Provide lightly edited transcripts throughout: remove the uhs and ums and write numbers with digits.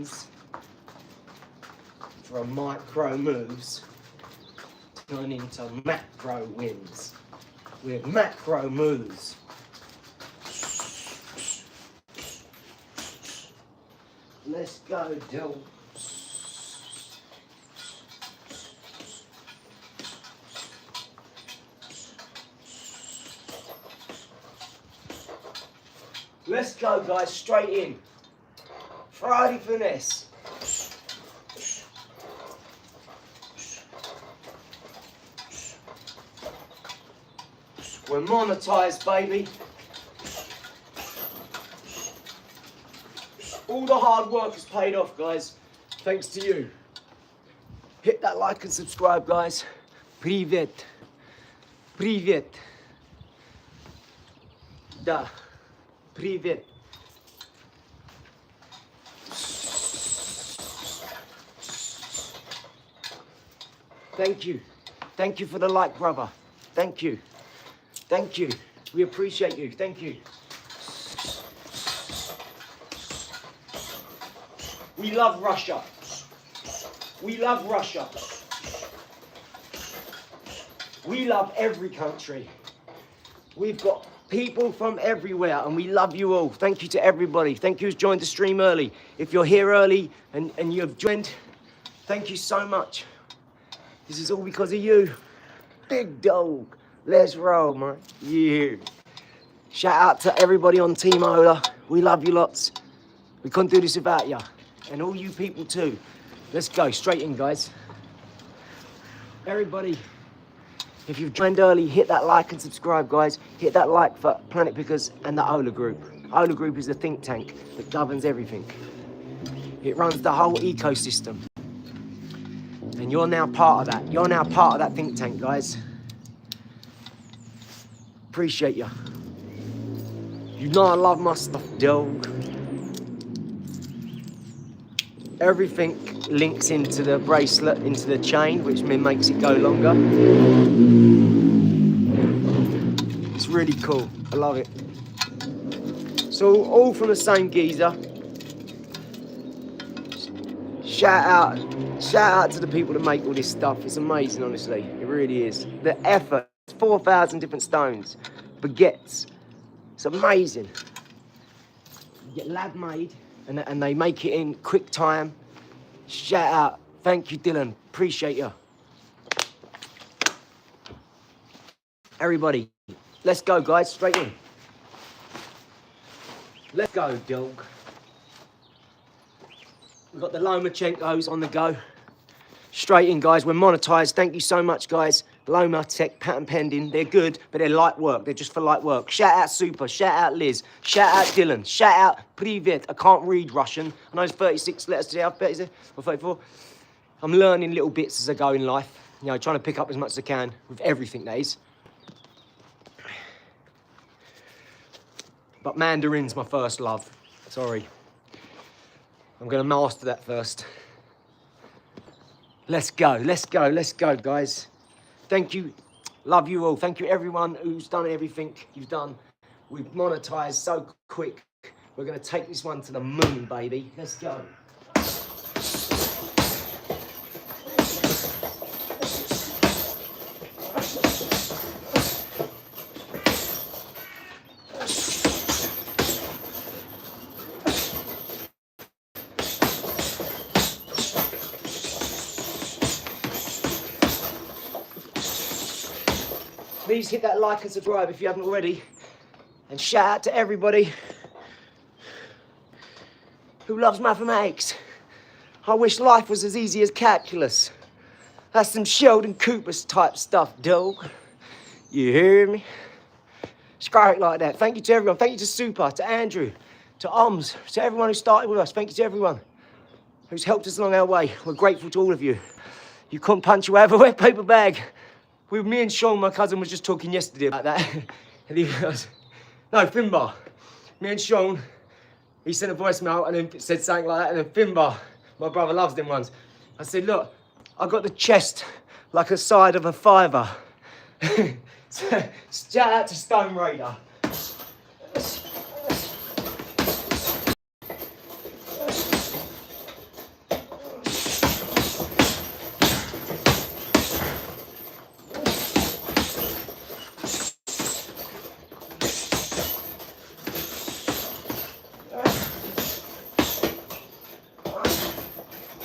wins from micro moves turn into macro wins with macro moves. Let's go, Dill. Let's go, guys, straight in. Friday finesse. We're monetized, baby. All the hard work has paid off, guys. Thanks to you. Hit that like and subscribe, guys. Привет. Привет. Да. Привет. Thank you. Thank you for the like, brother. Thank you. Thank you. We appreciate you. Thank you. We love Russia. We love Russia. We love every country. We've got people from everywhere and we love you all. Thank you to everybody. Thank you who's joined the stream early. If you're here early and you've joined, thank you so much. This is all because of you. Big dog. Let's roll, man. Yeah. Shout out to everybody on Team OLAR. We love you lots. We couldn't do this without you. And all you people too. Let's go, straight in, guys. Everybody, if you've joined early, hit that like and subscribe, guys. Hit that like for Planet Pickers and the OLAR Group. OLAR Group is the think tank that governs everything. It runs the whole ecosystem. And you're now part of that. You're now part of that think tank, guys. Appreciate you. You know I love my stuff, dog. Everything links into the bracelet, into the chain, which makes it go longer. It's really cool. I love it. So all from the same geezer. Shout out to the people that make all this stuff. It's amazing, honestly. It really is. The effort. 4,000 different stones, baguettes. It's amazing. You get lab made and they make it in quick time. Shout out. Thank you, Dylan. Appreciate you. Everybody, let's go, guys. Straight in. Let's go, dog. We've got the Lomachenkos on the go. Straight in, guys. We're monetized. Thank you so much, guys. Loma Tech, patent pending. They're good, but they're light work. They're just for light work. Shout out Super. Shout out Liz. Shout out Dylan. Shout out Privet. I can't read Russian. I know it's 36 letters to the alphabet, is it? Or 34. I'm learning little bits as I go in life. You know, trying to pick up as much as I can with everything, that is. But Mandarin's my first love. Sorry. I'm going to master that first. Let's go, guys. Thank you. Love you all. Thank you, everyone who's done everything you've done. We've monetized so quick. We're going to take this one to the moon, baby. Let's go. Please hit that like and subscribe if you haven't already. And shout out to everybody who loves mathematics. I wish life was as easy as calculus. That's some Sheldon Cooper's type stuff, dog. You hear me? Scrap it like that. Thank you to everyone. Thank you to Super, to Andrew, to Oms, to everyone who started with us. Thank you to everyone who's helped us along our way. We're grateful to all of you. You couldn't punch away with a wet paper bag. With me and Sean, my cousin, was just talking yesterday about that. And he goes, no, Finbar. Me and Sean, he sent a voicemail and then said something like that. And then Finbar, my brother loves them ones. I said, look, I got the chest like a side of a fiver. Shout out to Stone Raider.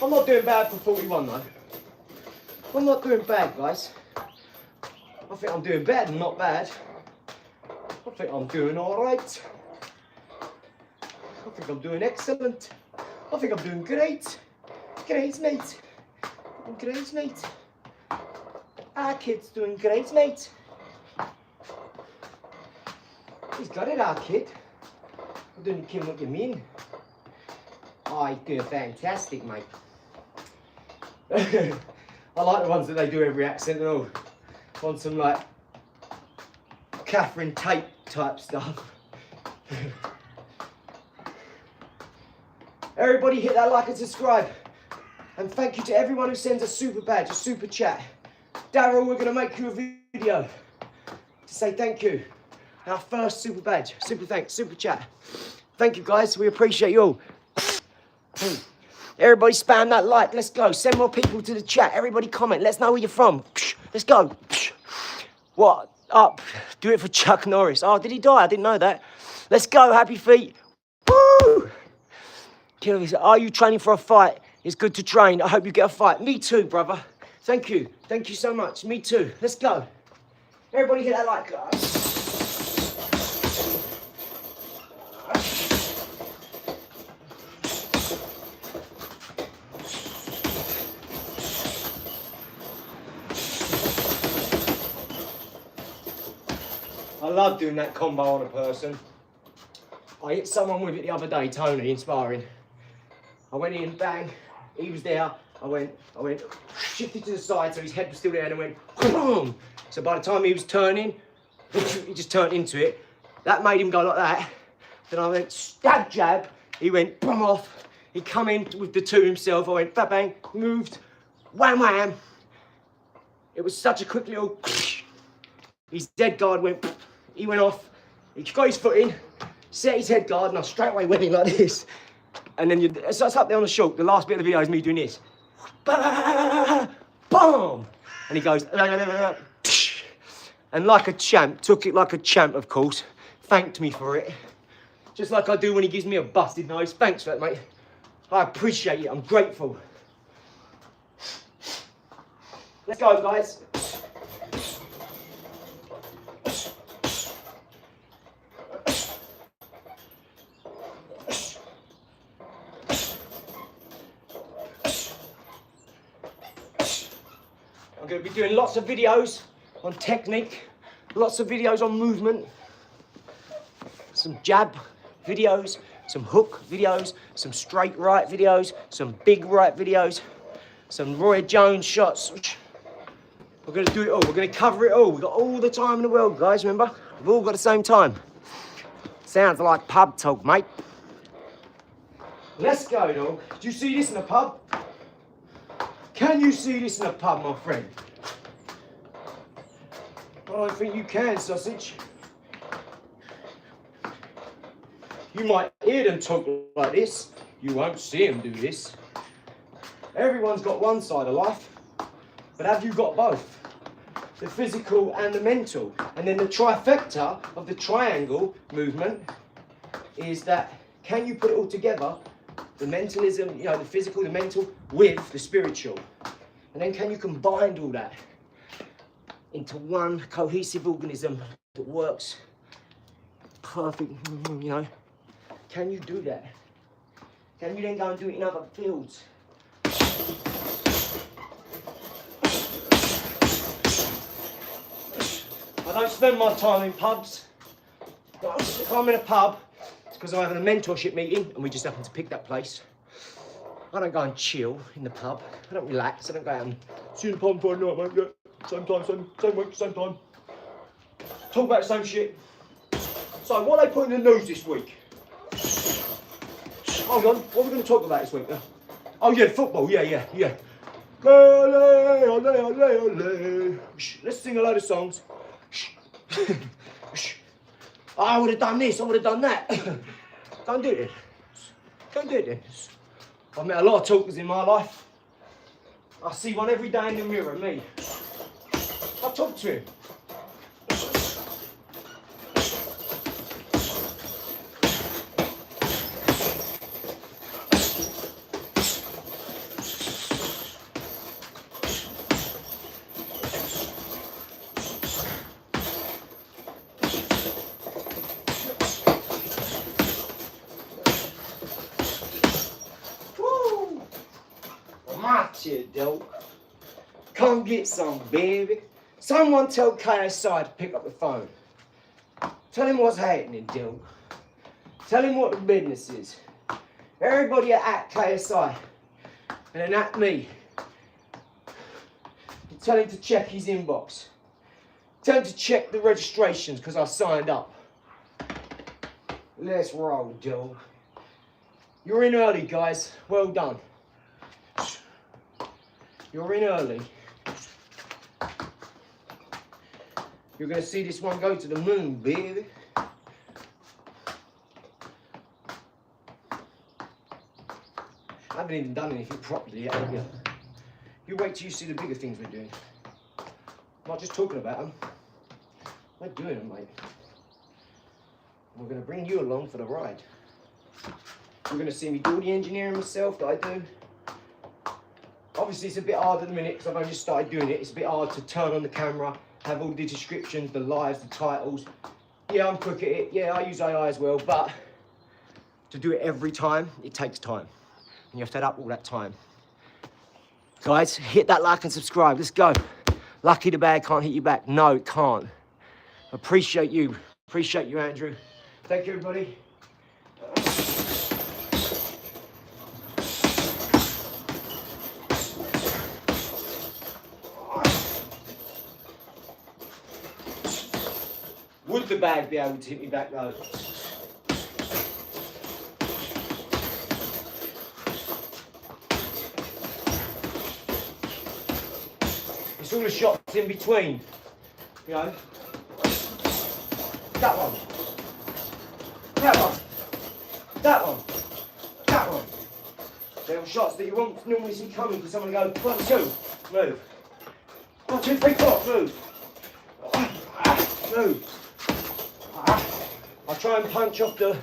I'm not doing bad for 41 though. I'm not doing bad, guys. I think I'm doing better than not bad. I think I'm doing all right. I think I'm doing excellent. I think I'm doing great. Great, mate. Great, mate. Our kid's doing great, mate. He's got it, our kid. I don't care what you mean. Oh, he's doing fantastic, mate. I like the ones that they do every accent and all. Want some like Catherine Tate type stuff. Everybody hit that like and subscribe. And thank you to everyone who sends a super badge, a super chat. Daryl, we're going to make you a video to say thank you. Our first super badge, super thanks, super chat. Thank you guys, we appreciate you all. Everybody spam that like, let's go. Send more people to the chat. Everybody comment, let's know where you're from. Let's go. What up? Do it for Chuck Norris. Oh, did he die? I didn't know that. Let's go, happy feet. Woo! Are you training for a fight? It's good to train. I hope you get a fight. Me too, brother. Thank you. Thank you so much. Me too. Let's go. Everybody hit that like. I love doing that combo on a person. I hit someone with it the other day, Tony, in sparring. I went in, bang, he was there. I went, shifted to the side so his head was still there and I went, boom. So by the time he was turning, he just turned into it. That made him go like that. Then I went, stab, jab. He went, boom, off. He come in with the two himself. I went, bang, bang, moved, wham, wham. It was such a quick little, his dead guard went, he went off. He got his foot in, set his head guard, and I straight away went in like this. And then so it's up there on the short. The last bit of the video is me doing this. Boom! And he goes, and like a champ, took it like a champ, of course. Thanked me for it. Just like I do when he gives me a busted nose. Thanks for that, mate. I appreciate it. I'm grateful. Let's go, guys. I'm going to be doing lots of videos on technique, lots of videos on movement, some jab videos, some hook videos, some straight right videos, some big right videos, some Roy Jones shots. We're going to do it all. We're going to cover it all. We've got all the time in the world, guys, remember? We've all got the same time. Sounds like pub talk, mate. Let's go, dog. Do you see this in a pub? Can you see this in a pub, my friend? I don't think you can, sausage. You might hear them talk like this. You won't see them do this. Everyone's got one side of life, but have you got both? The physical and the mental. And then the trifecta of the triangle movement is that, can you put it all together? The mentalism, you know, the physical, the mental, with the spiritual. And then can you combine all that into one cohesive organism that works perfect, you know? Can you do that? Can you then go and do it in other fields? I don't spend my time in pubs. If I'm in a pub, because I'm having a mentorship meeting and we just happen to pick that place. I don't go and chill in the pub. I don't relax. I don't go out and see the pub Friday night, mate. Yeah, same time, same week, same time. Talk about the same shit. So, what are they putting in the news this week? Hold on, what are we going to talk about this week? Oh yeah, football. Yeah. Ole, ole, ole, ole. Let's sing a load of songs. Oh, I would have done this, I would have done that. Don't do it. Don't do it. I've met a lot of talkers in my life. I see one every day in the mirror, me. I talk to him. hot here, dog. Come get some, baby. Someone tell KSI to pick up the phone. Tell him what's happening, dog. Tell him what the business is. Everybody at KSI, and then at me. Tell him to check his inbox. Tell him to check the registrations, because I signed up. Let's roll, dog. You're in early, guys. Well done. You're in early. You're going to see this one go to the moon, baby. I haven't even done anything properly yet, have you? You wait till you see the bigger things we're doing. I'm not just talking about them. We're doing them, mate. We're going to bring you along for the ride. You're going to see me do all the engineering myself that I do. Obviously, it's a bit hard at the minute because I've only just started doing it. It's a bit hard to turn on the camera, have all the descriptions, the lives, the titles. Yeah, I'm quick at it. Yeah, I use AI as well, but to do it every time, it takes time. And you have to add up all that time. Guys, hit that like and subscribe. Let's go. Lucky the bag can't hit you back. No, it can't. Appreciate you. Appreciate you, Andrew. Thank you, everybody. Would the bag be able to hit me back though? It's all the shots in between, you know. That one. That one. That one. That one. They're all shots that you won't normally see coming because someone will go, 1, 2, move. 1, 2, 3, 4, move. Move. I try and punch off the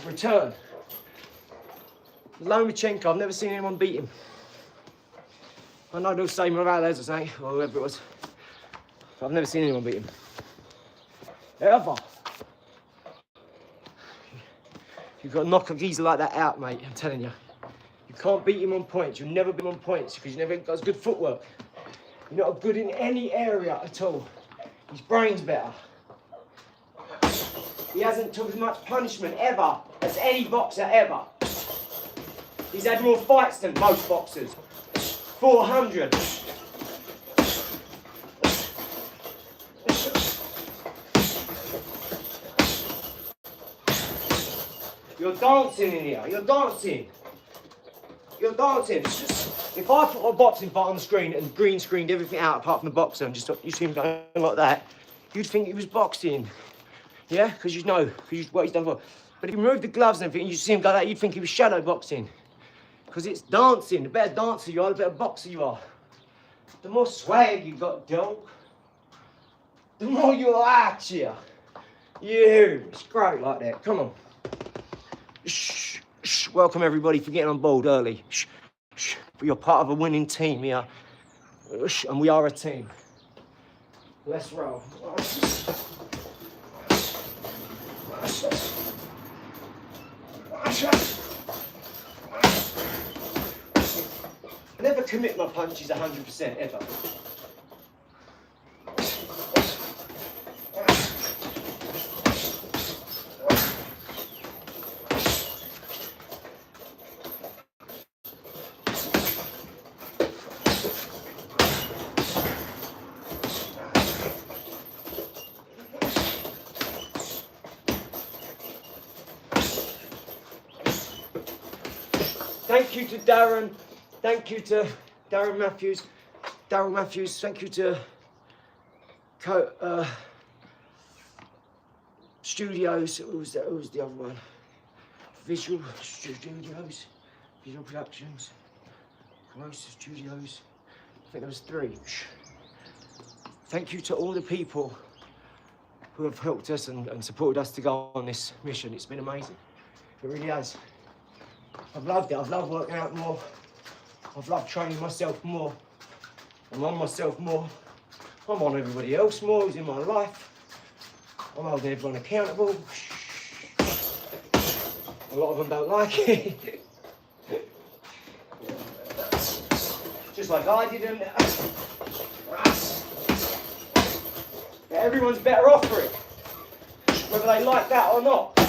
return. Lomachenko, I've never seen anyone beat him. I know they'll say Morales or something, or whoever it was. But I've never seen anyone beat him. Ever. You've got to knock a geezer like that out, mate, I'm telling you. You can't beat him on points. You'll never beat him on points because you never got as good footwork. You're not good in any area at all. His brain's better. He hasn't took as much punishment ever as any boxer ever. He's had more fights than most boxers. 400. You're dancing in here. You're dancing. You're dancing. If I put a boxing fight on the screen and green screened everything out apart from the boxer and just you see him going like that, you'd think he was boxing. Yeah? Because you know what he's done for. But if you remove the gloves and everything and you see him go like that, you'd think he was shadow boxing. Because it's dancing. The better dancer you are, the better boxer you are. The more swag you got, dog, the more you like you. Yeah, it's great like that. Come on. Shh, shh. Welcome everybody for getting on board early. Shh, shh. You're part of a winning team here. Shh. And we are a team. Let's roll. I never commit my punches 100% ever. Thank you to Darren. Thank you to Darren Matthews. Darren Matthews. Thank you to Studios. Who was that? Who was the other one? Visual Studios. Visual Productions. Close Studios. I think there was 3. Thank you to all the people who have helped us and supported us to go on this mission. It's been amazing. It really has. I've loved it. I've loved working out more. I've loved training myself more. I'm on myself more. I'm on everybody else more who's in my life. I'm holding everyone accountable. A lot of them don't like it. just like I did. And everyone's better off for it, whether they like that or not.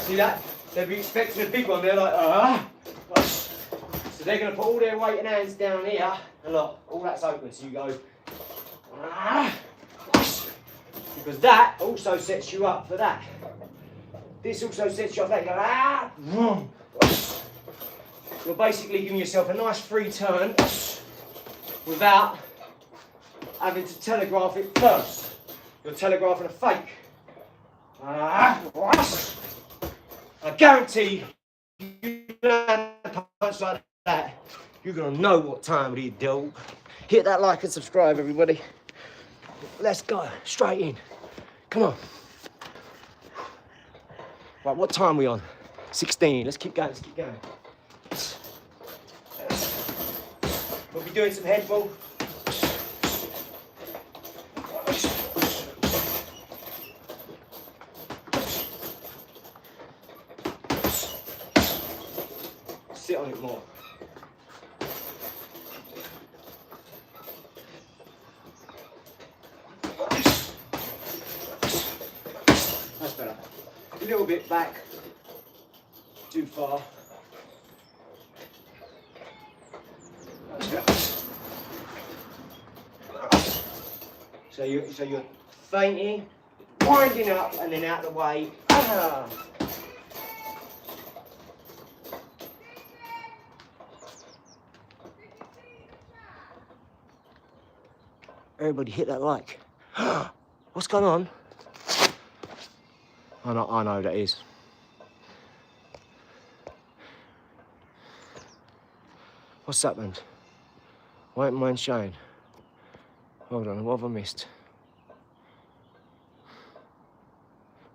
See that? They'll be expecting a big one. They're like, ah. So they're going to put all their weight and hands down here. And look, all that's open. So you go, ah. Because that also sets you up for that. This also sets you up for that. You go, ah. You're basically giving yourself a nice free turn without having to telegraph it first. You're telegraphing a fake. I guarantee you land a punch like that, you're gonna know what time it is, dog. Hit that like and subscribe, everybody. Let's go, straight in. Come on. Right, what time are we on? 16, let's keep going, We'll be doing some head ball. Sit on it more. That's better. A little bit back. Too far. So you're fainting, winding up, and then out the way. Everybody hit that like. What's going on? I know that is. What's happened? Why ain't mine showing? Hold on, what have I missed?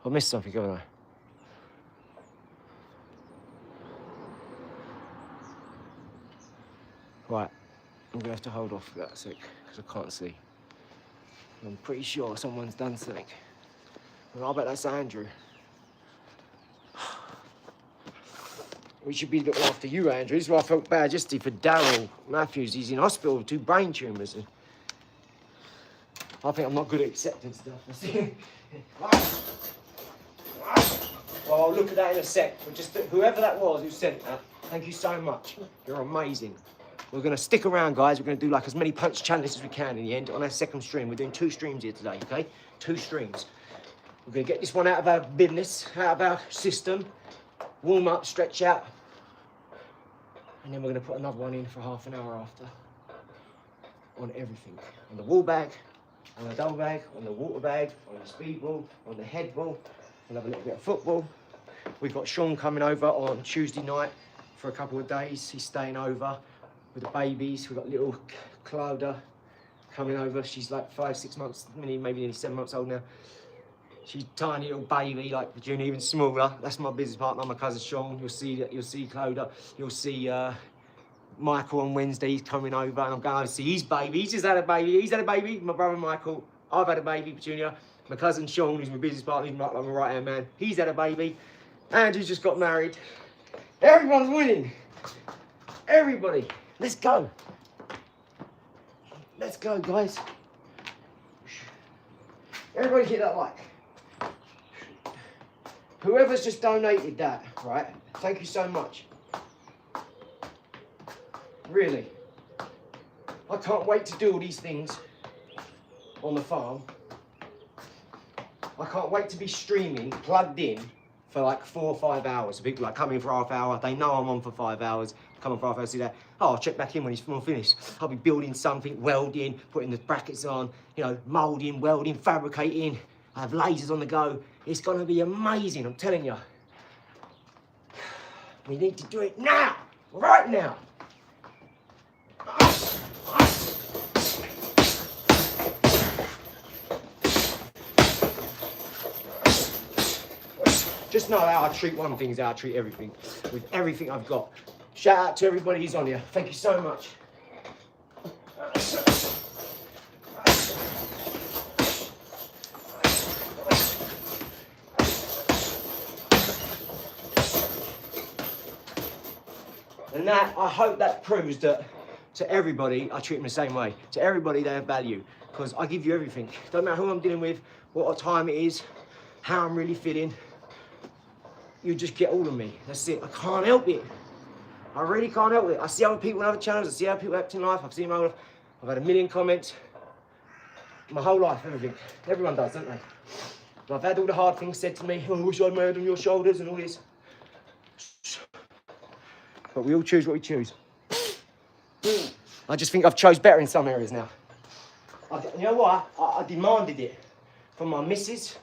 I've missed something, haven't I? Right, I'm gonna have to hold off for that a sec, because I can't see. I'm pretty sure someone's done something. Well, I bet that's Andrew. We should be looking after you, Andrew. This is why I felt bad yesterday for Daryl Matthews. He's in hospital with 2 brain tumours. And I think I'm not good at accepting stuff. Well, I'll look at that in a sec. But just whoever that was who sent that, thank you so much. You're amazing. We're going to stick around, guys. We're going to do like as many punch challenges as we can in the end on our second stream. We're doing 2 streams here today, okay? 2 streams. We're going to get this one out of our business, out of our system. Warm up, stretch out. And then we're going to put another one in for half an hour after. On everything. On the wall bag, on the double bag, on the water bag, on the speed ball, on the head ball. We'll have a little bit of football. We've got Sean coming over on Tuesday night for a couple of days. He's staying over with the babies. We've got little Clouda coming over. She's like 5, 6 months, maybe nearly 7 months old now. She's a tiny little baby, like Virginia, even smaller. That's my business partner, my cousin Sean. You'll see Clouda. You'll see Michael on Wednesday. He's coming over, and I'm going to see his baby. He's just had a baby. He's had a baby. My brother Michael. I've had a baby, Virginia. My cousin Sean, who's my business partner, he's like my right-hand man. He's had a baby. Andrew's just got married. Everyone's winning. Everybody. Let's go. Let's go, guys. Everybody hit that like. Whoever's just donated that, right? Thank you so much. Really. I can't wait to do all these things on the farm. I can't wait to be streaming, plugged in, for like 4 or 5 hours. People like come in for half hour. They know I'm on for 5 hours. Come on for half hour, see that. Oh, I'll check back in when he's more finished. I'll be building something, welding, putting the brackets on, you know, moulding, welding, fabricating. I have lasers on the go. It's gonna be amazing, I'm telling you. We need to do it now, right now. just know how I treat one thing is how I treat everything, with everything I've got. Shout out to everybody who's on here. Thank you so much. And that, I hope that proves that to everybody, I treat them the same way. To everybody, they have value, because I give you everything. Don't matter who I'm dealing with, what time it is, how I'm really feeling. You just get all of me. That's it. I can't help it. I really can't help it. I see other people on other channels. I see how people act in life. I've seen my life. I've had a million comments. My whole life, everything. Everyone does, don't they? But I've had all the hard things said to me. Oh, I wish I'd made on your shoulders and all this. But we all choose what we choose. I just think I've chose better in some areas now. You know what? I demanded it from my missus,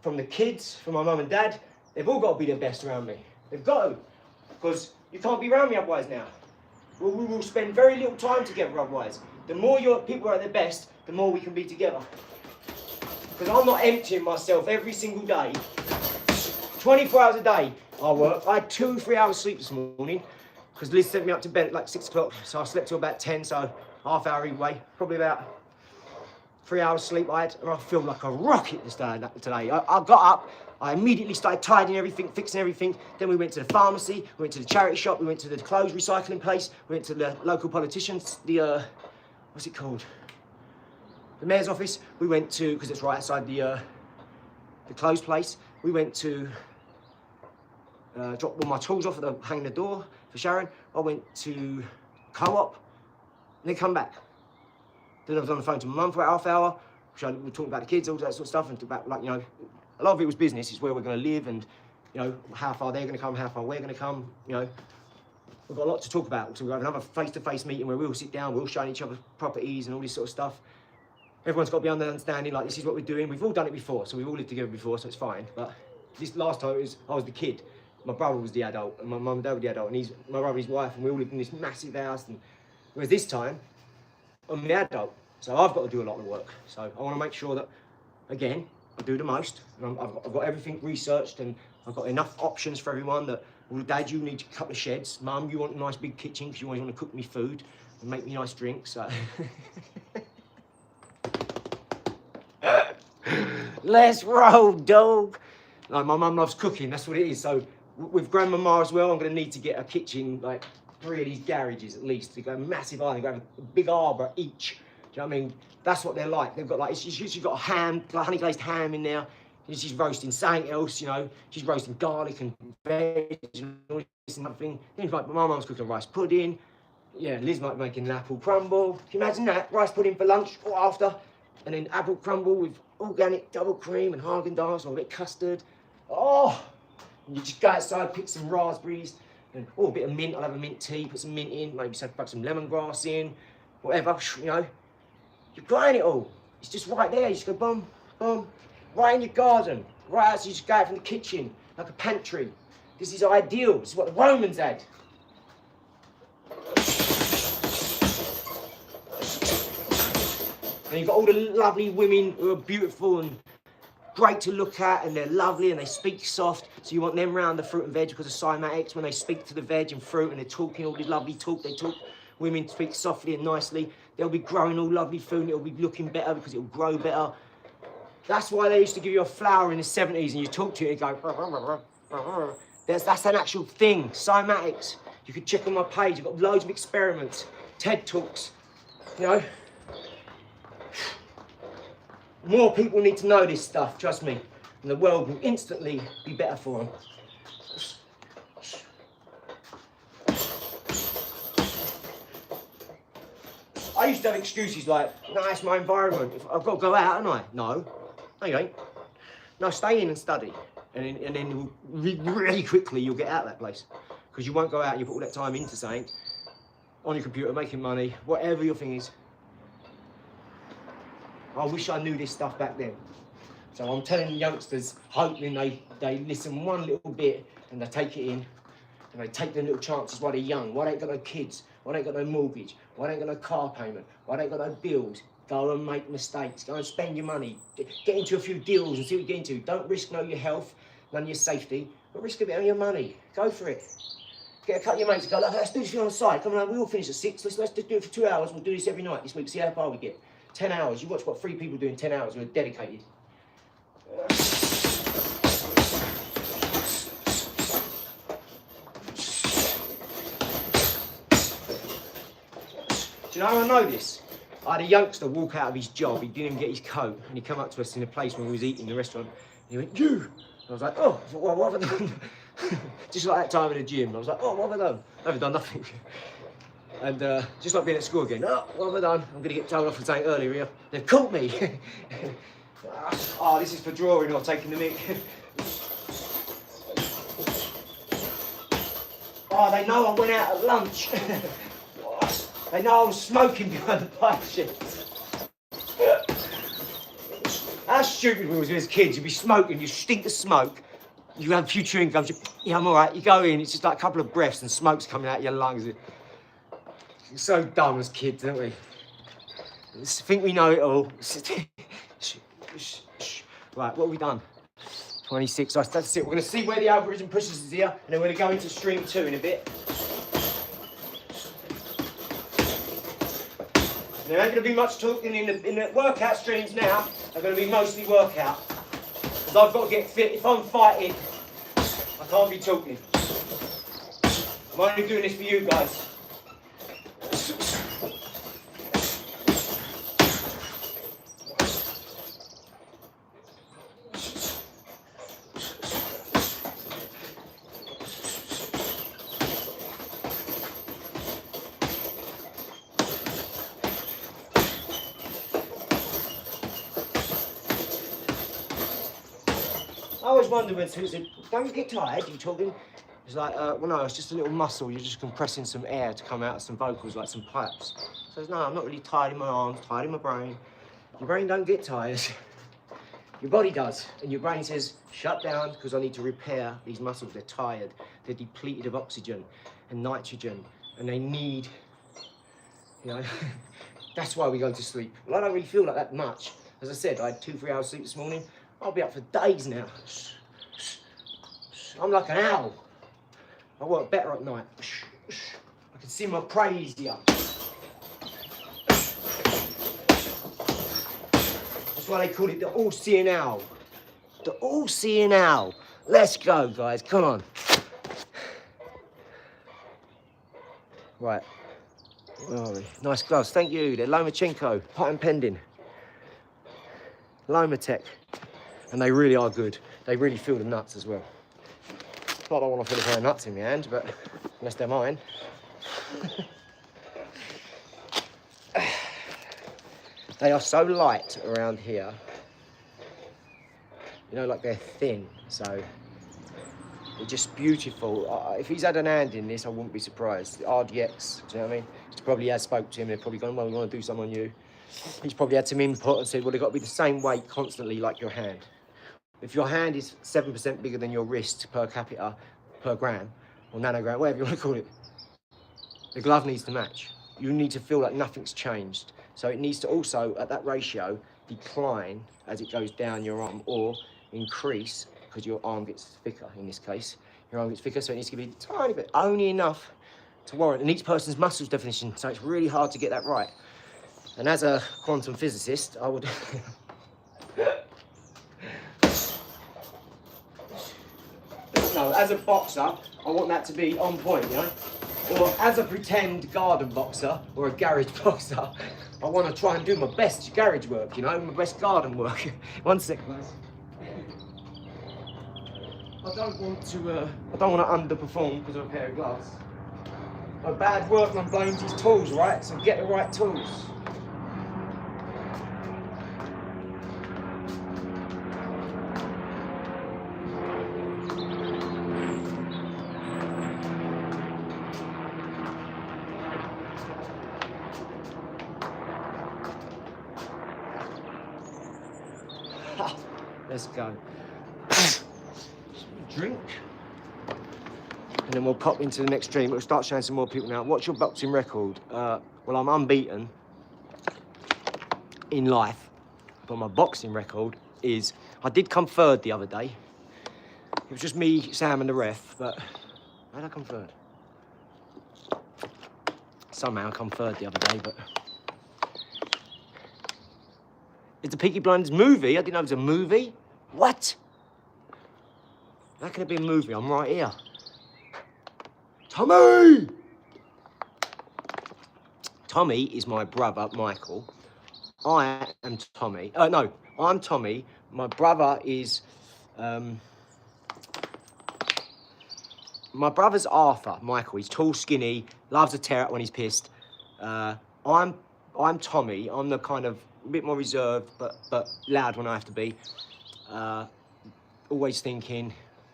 from the kids, from my mum and dad. They've all got to be the best around me. They've got to. Because you can't be around me otherwise now. We will spend very little time together otherwise. The more your people are at their best, the more we can be together. Because I'm not emptying myself every single day. 24 hours a day I work. I had 2-3 hours sleep this morning because Liz sent me up to bed at like 6 o'clock. So I slept till about 10, so half hour either way. Probably about 3 hours sleep I had, and I feel like a rocket today. I got up, I immediately started tidying everything, fixing everything. Then we went to the pharmacy, we went to the charity shop, we went to the clothes recycling place, we went to the local politicians, what's it called? The mayor's office. We went to, because it's right outside the clothes place, we went to drop all my tools off at the hanging the door for Sharon. I went to Co-op, and then come back. Then I was on the phone to my mum for about half hour. We were talking about the kids, all that sort of stuff, and about, like, you know, a lot of it was business. It's where we're going to live, and, you know, how far they're going to come, how far we're going to come. You know, we've got a lot to talk about. So we'll have another face-to-face meeting where we'll sit down, we'll show each other properties and all this sort of stuff. Everyone's got to be understanding, like, this is what we're doing. We've all done it before, so we've all lived together before, so it's fine. But this last time, I was the kid. My brother was the adult, and my mum and dad were the adult, and my brother and his wife, and we all lived in this massive house. And whereas this time, I'm the adult, so I've got to do a lot of the work. So I want to make sure that, again, I do the most. And I've got everything researched, and I've got enough options for everyone that, well, Dad, you need a couple of sheds. Mum, you want a nice big kitchen because you always want to cook me food and make me nice drinks. So. Let's roll, dog. Like, my mum loves cooking, that's what it is. So with Grandmama as well, I'm going to need to get a kitchen, like 3 of these garages at least. They've got a massive island, they've got a big arbour each. Do you know what I mean? That's what they're like. They've got, like, she's got a ham, like honey glazed ham in there. She's roasting something else, you know. She's roasting garlic and veg and all this and everything. Then, like, my mum's cooking rice pudding. Yeah, Liz might be making an apple crumble. Can you imagine that? Rice pudding for lunch or after. And then apple crumble with organic double cream and Haagen-Dazs or a bit of custard. Oh! And you just go outside, pick some raspberries, and a bit of mint. I'll have a mint tea, put some mint in, maybe put some lemongrass in, whatever, you know. You're growing it all. It's just right there. You just go boom, boom, right in your garden. Right out, so you just go out from the kitchen, like a pantry. This is ideal. This is what the Romans had. And you've got all the lovely women who are beautiful and great to look at, and they're lovely and they speak soft. So you want them round the fruit and veg because of cymatics. When they speak to the veg and fruit and they're talking all this lovely talk, they talk. Women speak softly and nicely. They'll be growing all lovely food and it'll be looking better because it'll grow better. That's why they used to give you a flower in the 70s and you talk to it and go, that's an actual thing, cymatics. You can check on my page, I've got loads of experiments, TED Talks, you know. More people need to know this stuff, trust me, and the world will instantly be better for them. I used to have excuses like, no, it's my environment. I've got to go out, haven't I? No, you ain't. No, stay in and study. And then really quickly you'll get out of that place. Because you won't go out and you put all that time into something, on your computer, making money, whatever your thing is. I wish I knew this stuff back then. So I'm telling the youngsters, hoping they listen one little bit and they take it in and they take their little chances while they're young. Why they ain't got no kids? Why they ain't got no mortgage? Why they ain't got no car payment? Why they ain't got no bills? Go and make mistakes. Go and spend your money. Get into a few deals and see what you get into. Don't risk your health. none of your safety, but risk a bit of your money. Go for it. Get a couple of your mates to go, look, let's do this on the side. Come on, we all finish at 6. Let's just do it for 2 hours. We'll do this every night this week. See how far we get. 10 hours. You watch what 3 people do in 10 hours who are dedicated. Do you know how I know this? I had a youngster walk out of his job. He didn't even get his coat, and he come up to us in a place when we was eating in the restaurant. And he went, "You." I was like, "Oh." I thought, well, what have I done? Just like that time in the gym. I was like, "Oh, what have I done?" I haven't done nothing. And just like being at school again. "Oh, what have I done? I'm going to get told off for saying earlier here. They've caught me." Oh, this is for drawing or taking the mic. Oh, they know I went out at lunch. They know I was smoking behind the pipe shit. How stupid we was as kids. You'd be smoking, you stink of smoke. You have a few chewing gums. Yeah, I'm all right. You go in, it's just like a couple of breaths and smoke's coming out of your lungs. You're so dumb as kids, aren't we? Think we know it all. Right, what have we done? 26. That's it. We're going to see where the algorithm pushes us here, and then we're going to go into stream 2 in a bit. There ain't going to be much talking in the workout streams now. They're going to be mostly workout. Because I've got to get fit. If I'm fighting, I can't be talking. I'm only doing this for you guys. I always wonder when people say, "Don't you get tired? You talking?" It's like, well, no, it's just a little muscle. You're just compressing some air to come out of some vocals, like some pipes. So no, I'm not really tired in my arms, tired in my brain. Your brain don't get tired. Your body does. And your brain says, shut down, because I need to repair these muscles. They're tired. They're depleted of oxygen and nitrogen. And they need, you know, that's why we go to sleep. Well, I don't really feel like that much. As I said, I had 2-3 hours sleep this morning. I'll be up for days now. I'm like an owl. I work better at night. I can see my prey easier. That's why they call it the all-seeing owl. The all-seeing owl. Let's go, guys. Come on. Right. Where are we? Nice gloves. Thank you. They're Lomachenko. Patent pending. Lomatech. And they really are good. They really feel the nuts as well. Not that I want to feel a pair of nuts in my hand, but unless they're mine. They are so light around here. You know, like they're thin, so they're just beautiful. If he's had an hand in this, I wouldn't be surprised. RDX, do you know what I mean? He probably has spoke to him, they've probably gone, well, we want to do something on you. He's probably had some input and said, well, they've got to be the same weight constantly like your hand. If your hand is 7% bigger than your wrist per capita, per gram, or nanogram, whatever you want to call it, the glove needs to match. You need to feel like nothing's changed. So it needs to also, at that ratio, decline as it goes down your arm, or increase, because your arm gets thicker in this case. Your arm gets thicker, so it needs to be a tiny bit, only enough to warrant. And each person's muscles definition, so it's really hard to get that right. And as a quantum physicist, I would... No, as a boxer, I want that to be on point, you know? Or as a pretend garden boxer, or a garage boxer, I want to try and do my best garage work, you know, my best garden work. One second, guys. I don't want to underperform because of a pair of gloves. A bad workman blames his tools, right? So get the right tools. Let's go. Drink. And then we'll pop into the next stream. We'll start showing some more people now. What's your boxing record? Well, I'm unbeaten in life, but my boxing record is, I did come third the other day. was just me, Sam and the ref, but how did I come third? Somehow I come third the other day, but... It's the Peaky Blinders movie? I didn't know it was a movie. What? How can it be a movie? I'm right here. Tommy! Tommy is my brother, Michael. I am Tommy. No, I'm Tommy. My brother is... my brother's Arthur, Michael. He's tall, skinny, loves to tear up when he's pissed. I'm Tommy. I'm the kind of a bit more reserved, but loud when I have to be. Always thinking,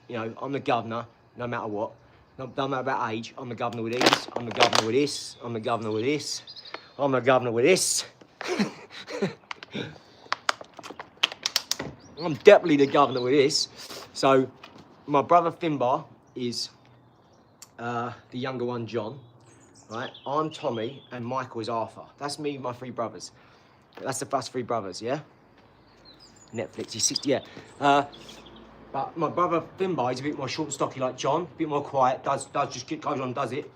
you know, I'm the governor, no matter what. No matter about age, I'm the governor with this, I'm the governor with this, I'm the governor with this, I'm the governor with this. I'm definitely the governor with this. So, my brother Finbar is the younger one, John. Right? I'm Tommy, and Michael is Arthur. That's me, my three brothers. That's the first three brothers, yeah? Netflix, he's 60, yeah. But my brother Finbar is a bit more short and stocky like John, a bit more quiet, goes on, does it.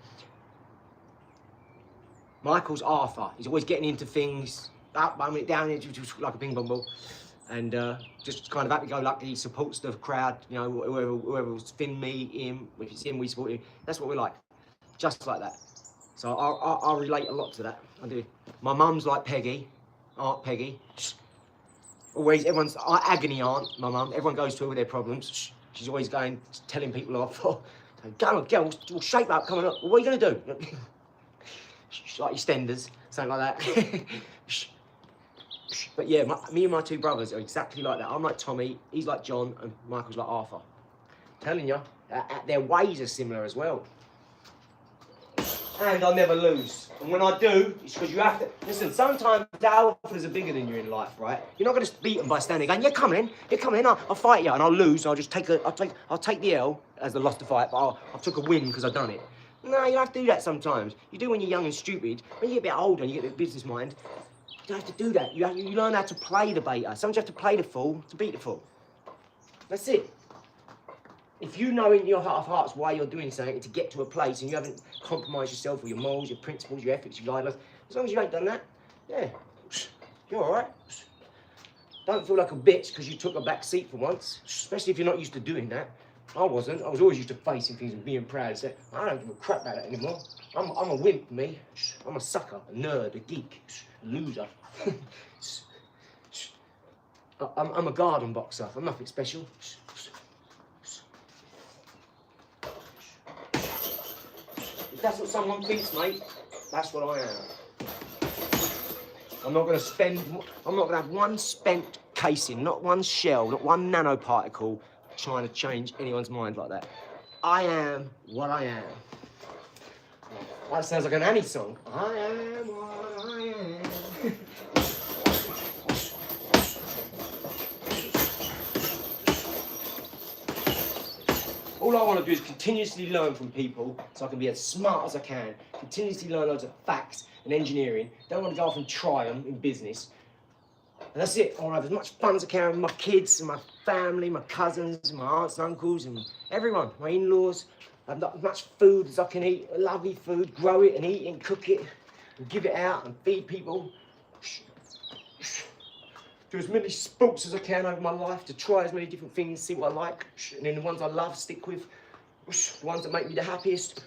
Michael's Arthur. He's always getting into things, up, bumming it down, like a ping pong ball. And just kind of happy-go-lucky, he supports the crowd, you know, whoever's Finn, me, him. If it's him, we support him. That's what we're like, just like that. So I relate a lot to that, I do. My mum's like Peggy, Aunt Peggy. Always, everyone's agony aunt, my mum. Everyone goes to her with their problems. She's always going, telling people off. Go on, girl, we'll shape up, coming up. Well, what are you going to do? Like your stenders, something like that. But yeah, me and my two brothers are exactly like that. I'm like Tommy, he's like John, and Michael's like Arthur. Telling you, their ways are similar as well. And I never lose. And when I do, it's because you have to... Listen, sometimes the alphas are bigger than you in life, right? You're not going to beat them by standing going, yeah, come in, I'll fight you, and I'll lose, I'll just take I'll take the L as the loss to fight, but I took a win because I've done it. No, you don't have to do that sometimes. You do when you're young and stupid. When you get a bit older and you get the business mind, you don't have to do that. You learn how to play the beta. Sometimes you have to play the fool to beat the fool. That's it. If you know in your heart of hearts why you're doing something to get to a place and you haven't compromised yourself or your morals, your principles, your ethics, your guidelines, as long as you ain't done that, yeah, you're all right. Don't feel like a bitch because you took a back seat for once, especially if you're not used to doing that. I wasn't. I was always used to facing things and being proud and saying, I don't give a crap about that anymore. I'm a wimp, me. I'm a sucker, a nerd, a geek, a loser. I'm a garden boxer. I'm nothing special. If that's what someone thinks, mate, that's what I am. I'm not going to have one spent casing, not one shell, not one nanoparticle trying to change anyone's mind like that. I am what I am. That sounds like an Annie song. I am what I am. All I want to do is continuously learn from people so I can be as smart as I can, continuously learn loads of facts and engineering. Don't want to go off and try them in business. And that's it. I want to have as much fun as I can with my kids and my family, my cousins, my aunts and uncles and everyone, my in-laws. Have as much food as I can eat, lovely food, grow it and eat it and cook it and give it out and feed people. Do as many sports as I can over my life to try as many different things, see what I like. And then the ones I love, stick with. The ones that make me the happiest.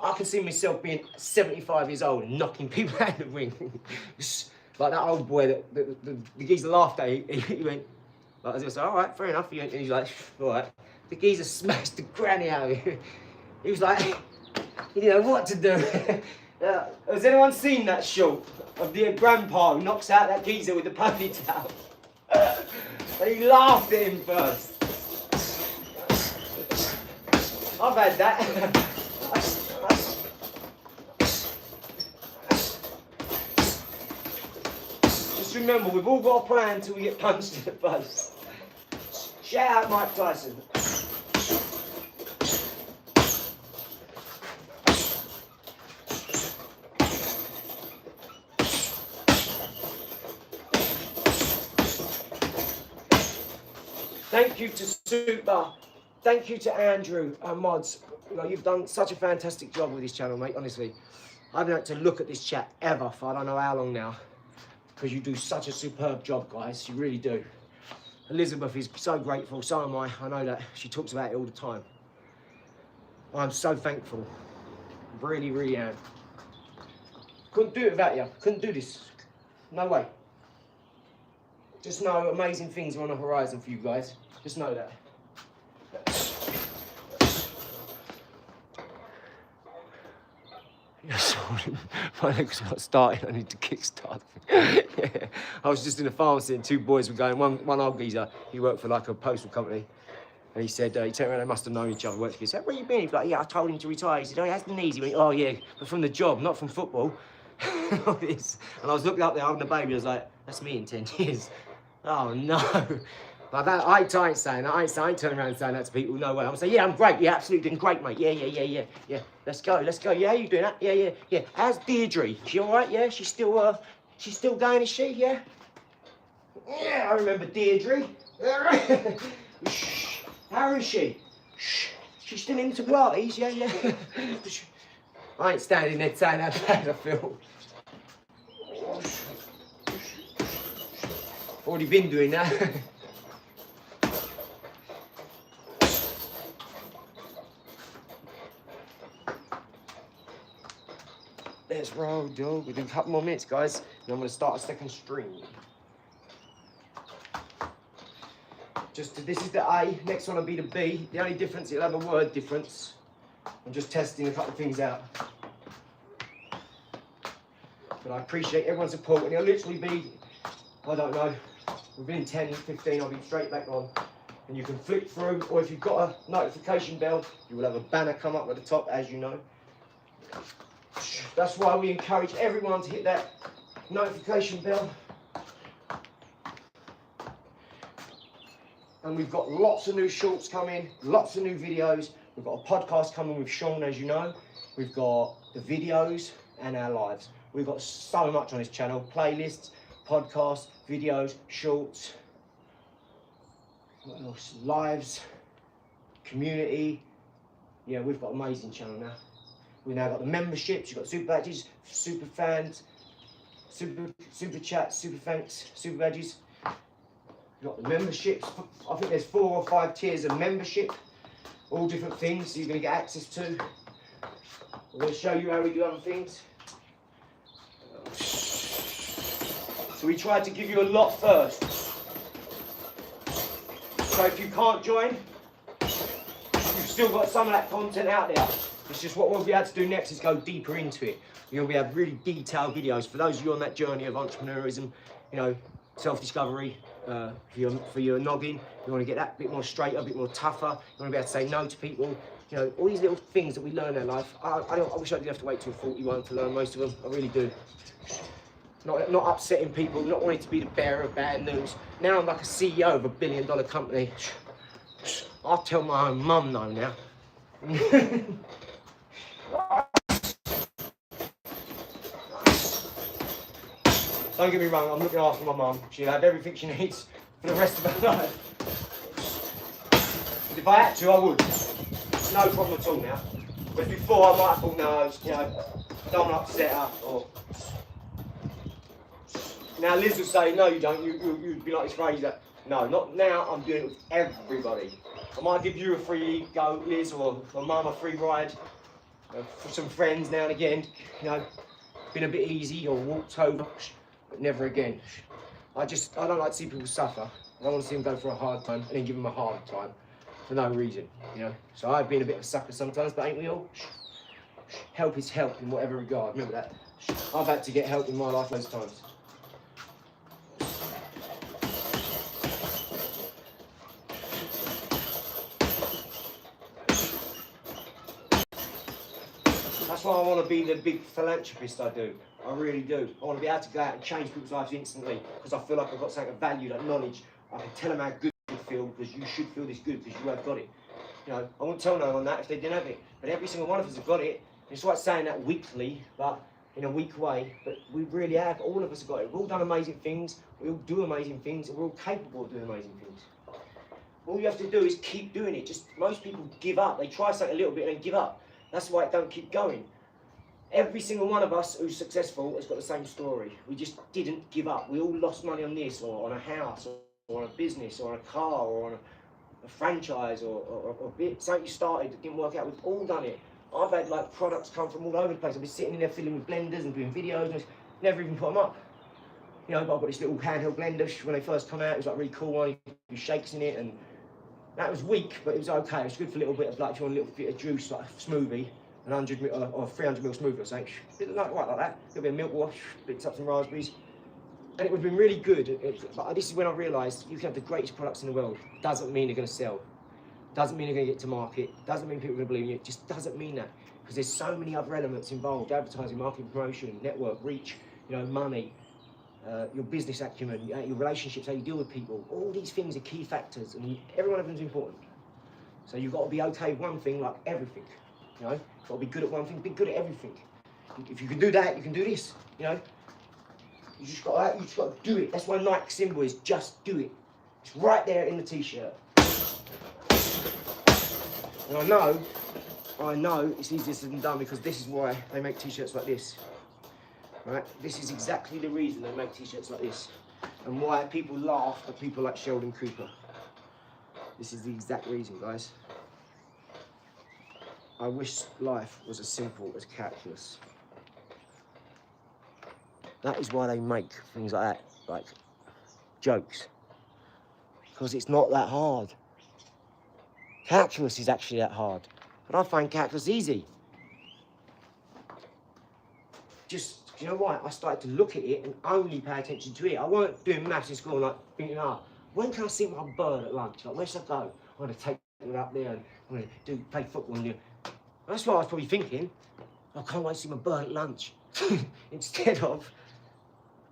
I can see myself being 75 years old and knocking people out of the ring. Like that old boy, the geezer laughed at. He went, like, I was like, all right, fair enough. And he's like, all right. The geezer smashed the granny out of him. He was like, he didn't know what to do. Has anyone seen that shot of the grandpa who knocks out that geezer with the ponytail? And he laughed at him first. I've had that. Just remember, we've all got a plan until we get punched in the face. Shout out Mike Tyson. Thank you to Super. Thank you to Andrew and Mods. You know, you've done such a fantastic job with this channel, mate, honestly. I haven't had to look at this chat ever for I don't know how long now, because you do such a superb job, guys. You really do. Elizabeth is so grateful, so am I. I know that. She talks about it all the time. I'm so thankful. Really, really am. Couldn't do it without you. Couldn't do this. No way. Just know amazing things are on the horizon for you guys. Just know that. Yeah, sorry. My leg's not starting. I need to kickstart. Yeah. I was just in the pharmacy and two boys were going. One old geezer, he worked for like a postal company. And he said, he turned around, they must have known each other, worked together. He said, where you been? He's like, yeah, I told him to retire. He said, oh, he has the knees. He went, oh, yeah, but from the job, not from football. And I was looking up there holding the baby. I was like, that's me in 10 years. Oh, no. But that, I ain't saying that. I ain't turning around and saying that to people. No way. I'm saying, yeah, I'm great. Yeah, absolutely doing great, mate. Yeah. Let's go. Yeah, how you doing that? Yeah. How's Deirdre? She all right? Yeah, she's still going, is she? Yeah? Yeah, I remember Deirdre. How is she? She's still into Pilates, yeah. I ain't standing there saying how bad I feel. Already been doing that. Let's roll, dog. We'll do a couple more minutes, guys, and I'm going to start a second stream. This is the A, next one will be the B. The only difference, it'll have a word difference. I'm just testing a couple of things out. But I appreciate everyone's support, and it'll literally be, I don't know, within 10, 15, I'll be straight back on. And you can flick through, or if you've got a notification bell, you will have a banner come up at the top, as you know. That's why we encourage everyone to hit that notification bell. And we've got lots of new shorts coming, lots of new videos. We've got a podcast coming with Sean, as you know. We've got the videos and our lives. We've got so much on this channel. Playlists, podcasts, videos, shorts. What else? Lives, community. Yeah, we've got an amazing channel now. We've now got the memberships, you've got super badges, super fans, super chats, super thanks, super badges. You've got the memberships. I think there's 4 or 5 tiers of membership, all different things you're going to get access to. I'm going to show you how we do other things. So we tried to give you a lot first. So if you can't join, you've still got some of that content out there. It's just what we'll be able to do next is go deeper into it. You'll be able to have really detailed videos for those of you on that journey of entrepreneurism, you know, self-discovery, for your noggin. You want to get that bit more straighter, a bit more tougher. You want to be able to say no to people. You know, all these little things that we learn in life. I wish I didn't have to wait till 41 to learn most of them. I really do. Not upsetting people, not wanting to be the bearer of bad news. Now I'm like a CEO of $1 billion company. I'll tell my own mum no now. Don't get me wrong, I'm looking after my mum. She'll have everything she needs for the rest of her life. But if I had to, I would. No problem at all now. Whereas before, I might have thought, no, you know, I don't want to upset her. Or... Now Liz will say, no, you don't. You'd be like this phrase that, no, not now. I'm doing it with everybody. I might give you a free go, Liz, or my mum a free ride for some friends now and again. You know, been a bit easy or walked over. But never again. I don't like to see people suffer. I don't want to see them go for a hard time and then give them a hard time for no reason, you know. So I've been a bit of a sucker sometimes, but ain't we all? Help is help in whatever regard, remember that. I've had to get help in my life those times. That's why I want to be the big philanthropist I do. I really do. I want to be able to go out and change people's lives instantly because I feel like I've got something of value, that knowledge. I can tell them how good you feel because you should feel this good because you have got it. You know, I wouldn't tell no one that if they didn't have it. But every single one of us have got it. It's like saying that weakly, but in a weak way. But we really have. All of us have got it. We've all done amazing things. We all do amazing things, and we're all capable of doing amazing things. All you have to do is keep doing it. Just most people give up. They try something a little bit and then give up. That's why it don't keep going. Every single one of us who's successful has got the same story. We just didn't give up. We all lost money on this, or on a house, or on a business, or on a car, or on a franchise, or something you started that didn't work out. We've all done it. I've had like products come from all over the place. I've been sitting in there filling with blenders and doing videos and never even put them up. You know, but I've got this little handheld blender. When they first come out, it was like really cool one. You shakes in it, and that was weak, but it was okay. It was good for a little bit of like, if you want a little bit of juice, like a smoothie, 100 ml or 300 ml smoothie or something. Like that. A little bit of milk wash, bits up some raspberries, and it would have been really good. But this is when I realised you can have the greatest products in the world. Doesn't mean they're going to sell. Doesn't mean they're going to get to market. Doesn't mean people are going to believe in you. It just doesn't mean that, because there's so many other elements involved: advertising, marketing, promotion, network, reach, you know, money. Your business acumen, your relationships, how you deal with people. All these things are key factors, and every one of them is important. So you've got to be okay with one thing like everything. You know, you've got to be good at one thing, be good at everything. If you can do that, you can do this. You know, you just got to do it. That's why Nike's symbol is just do it. It's right there in the t-shirt. And I know it's easier said than done, because this is why they make t-shirts like this. Right? This is exactly the reason they make t-shirts like this, and why people laugh at people like Sheldon Cooper. This is the exact reason, guys. I wish life was as simple as calculus. That is why they make things like that, like jokes, because it's not that hard. Calculus is actually that hard, but I find calculus easy. Just, you know what? I started to look at it and only pay attention to it. I weren't doing maths in school and like thinking, when can I see my bird at lunch? Like, where should I go? I'm going to take it up there and I'm going to play football. And that's what I was probably thinking. I can't wait to see my bird at lunch. Instead of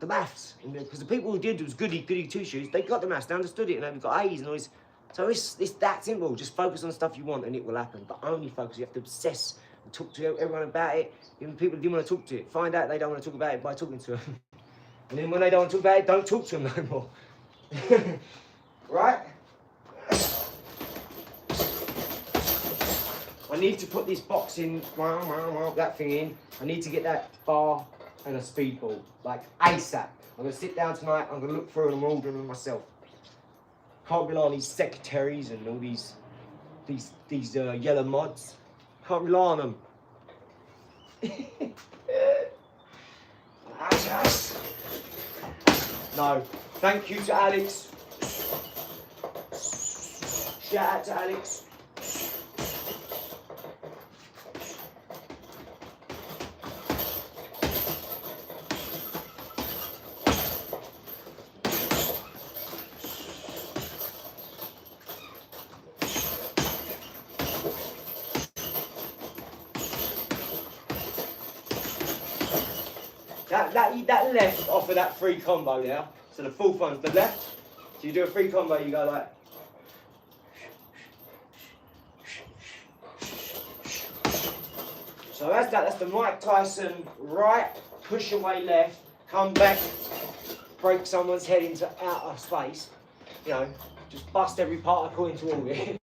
the maths. Because the people who did was goody two-shoes, they got the maths, they understood it, and they've got A's and all this. So it's that simple. Just focus on stuff you want and it will happen. But only focus. You have to obsess and talk to everyone about it. Even people who didn't want to talk to it. Find out they don't want to talk about it by talking to them. And then when they don't want to talk about it, don't talk to them no more. Right? I need to put this box in, that thing in. I need to get that bar and a speedball, like ASAP. I'm going to sit down tonight, I'm going to look through and I'm ordering them myself. Can't rely on these secretaries and all these yellow mods. Can't rely on them. No, thank you to Alex. Shout out to Alex. That left off of that free combo now. So the full fun's the left. So you do a free combo, you go like. So that's the Mike Tyson right, push away left, come back, break someone's head into outer space. You know, just bust every particle into orbit.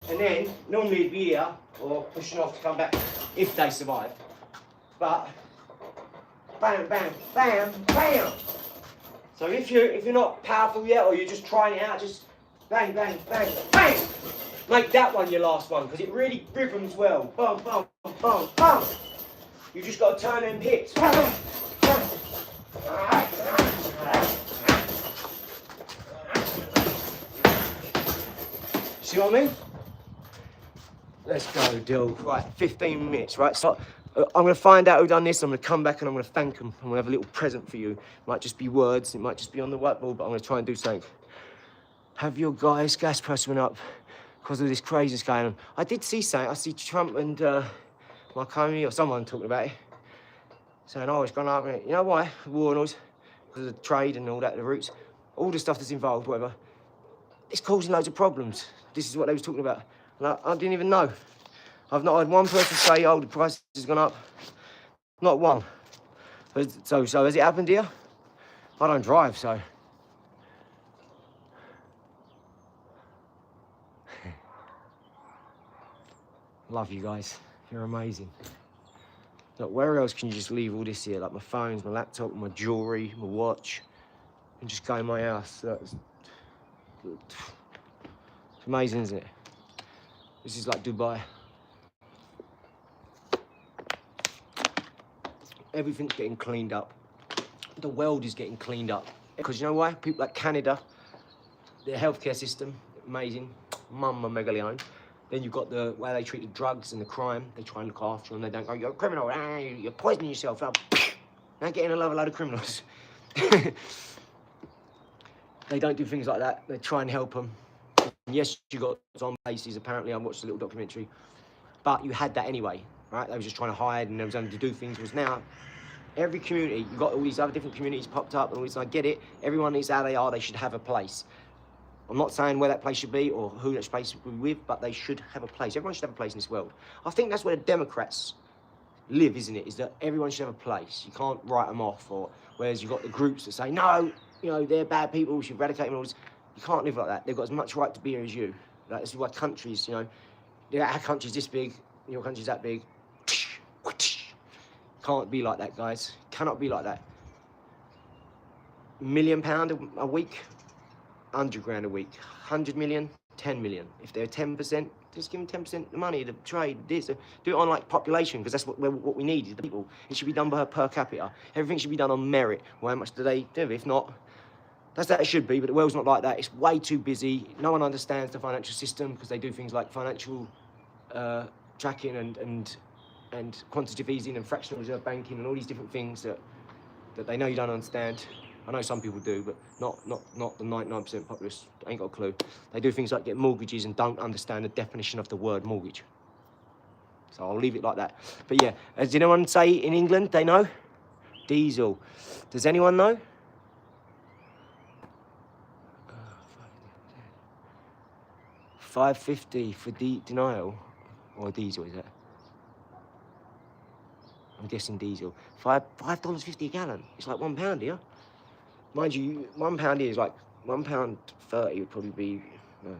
And then normally it'd be here or pushing off to come back if they survive. But bam, bam, bam, bam. So if you're not powerful yet, or you're just trying it out, just bang, bang, bang, bang. Make that one your last one, because it really rhythms well. Boom, boom, boom, boom. You just got to turn them hips. See what I mean? Let's go, Dill. Right, 15 minutes, right? So I'm going to find out who done this. I'm going to come back and I'm going to thank them. I'm going to have a little present for you. It might just be words. It might just be on the whiteboard, but I'm going to try and do something. Have your gas price went up because of this craziness going on. I did see something. I see Trump and Marconi or someone talking about it, saying, oh, it's gone up. You know why? War and all this, because of the trade and all that, the roots, all the stuff that's involved, whatever. It's causing loads of problems. This is what they was talking about. And I didn't even know. I've not had one person say, oh, the price has gone up. Not one. So has it happened here? I don't drive, so. Love you guys. You're amazing. Look, where else can you just leave all this here? Like my phones, my laptop, my jewelry, my watch, and just go in my house. It's amazing, isn't it? This is like Dubai. Everything's getting cleaned up. The world is getting cleaned up. Because you know why? People like Canada, their healthcare system, amazing. Mumma megallion. Then you've got the way they treat the drugs and the crime. They try and look after them. They don't go, you're a criminal, you're poisoning yourself. Now get in a load of criminals. They don't do things like that. They try and help them. And yes, you got zombie cases, apparently. I watched a little documentary. But you had that anyway, right? They were just trying to hide and they was only to do things. Was now, every community, you've got all these other different communities popped up and all this, I get it. Everyone is how they are, they should have a place. I'm not saying where that place should be or who that place should be with, but they should have a place. Everyone should have a place in this world. I think that's where the Democrats live, isn't it? Is that everyone should have a place. You can't write them off, or whereas you've got the groups that say, no, you know, they're bad people, we should eradicate them all. You can't live like that. They've got as much right to be here as you. Like, this is why countries, you know, our country's this big, your country's that big. Can't be like that, guys. Cannot be like that. £1 million a week, 100 grand a week. 100 million, 10 million. If they're 10%, just give them 10% the money, the trade, this. Do it on like population, because that's what we need, is the people. It should be done by per capita. Everything should be done on merit. Well, how much do they do? If not, that's that it should be, but the world's not like that. It's way too busy. No one understands the financial system because they do things like financial tracking and quantitative easing and fractional reserve banking and all these different things that they know you don't understand. I know some people do, but not the 99% populace. Ain't got a clue. They do things like get mortgages and don't understand the definition of the word mortgage. So I'll leave it like that. But yeah, does anyone say in England they know? Diesel. Does anyone know? $5.50 for denial, or diesel, is it? I'm guessing diesel. $5.50 a gallon. It's like £1 here. Mind you, £1 here is like £1.30 would probably be. No,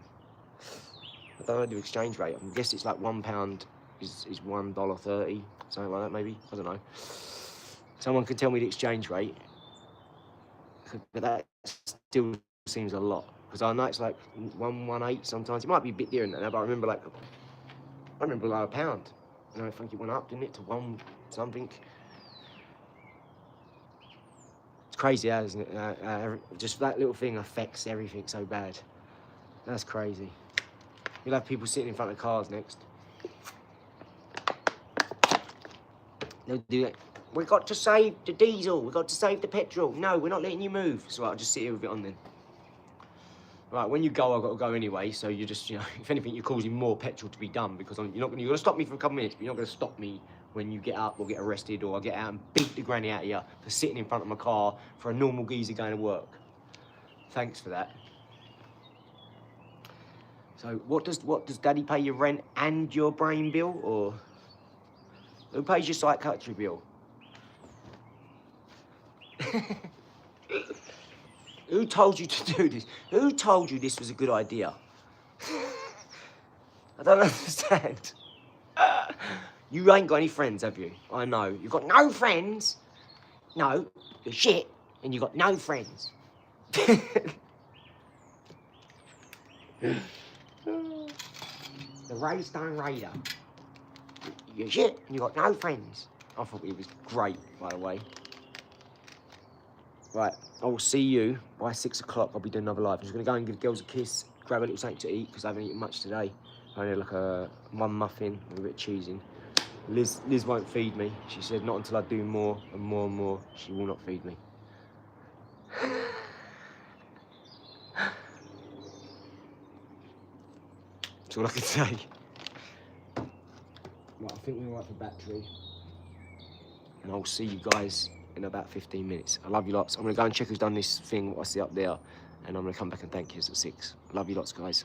I don't know the exchange rate. I guess it's like £1 is $1.30, something like that maybe. I don't know. Someone can tell me the exchange rate, but that still seems a lot. Because I know it's like 118 sometimes. It might be a bit different than that, but I remember like a pound. And I think it went up, didn't it, to one something. It's crazy, isn't it? Just that little thing affects everything so bad. That's crazy. You'll have people sitting in front of cars next. They'll do that. We've got to save the diesel. We've got to save the petrol. No, we're not letting you move. So I'll just sit here with it on then. Right, when you go, I've got to go anyway, so you're just, you know, if anything, you're causing more petrol to be done, because you're going to stop me for a couple of minutes, but you're not going to stop me when you get up or get arrested, or I get out and beat the granny out of you for sitting in front of my car for a normal geezer going to work. Thanks for that. So what does Daddy pay your rent and your brain bill, or who pays your psychiatry bill? Who told you to do this? Who told you this was a good idea? I don't understand. You ain't got any friends, have you? I know. You've got no friends. No, you're shit, and you've got no friends. The Raystone Raider. You're shit, and you've got no friends. I thought it was great, by the way. Right, I will see you by 6 o'clock. I'll be doing another live. I'm just going to go and give girls a kiss, grab a little something to eat, because I haven't eaten much today. I only had like one muffin with a bit of cheese in. Liz won't feed me. She said not until I do more and more and more, she will not feed me. That's all I can say. Right, I think we're right for battery. And I'll see you guys in about 15 minutes. I love you lots. I'm going to go and check who's done this thing, what I see up there, and I'm going to come back and thank you at 6. Love you lots, guys.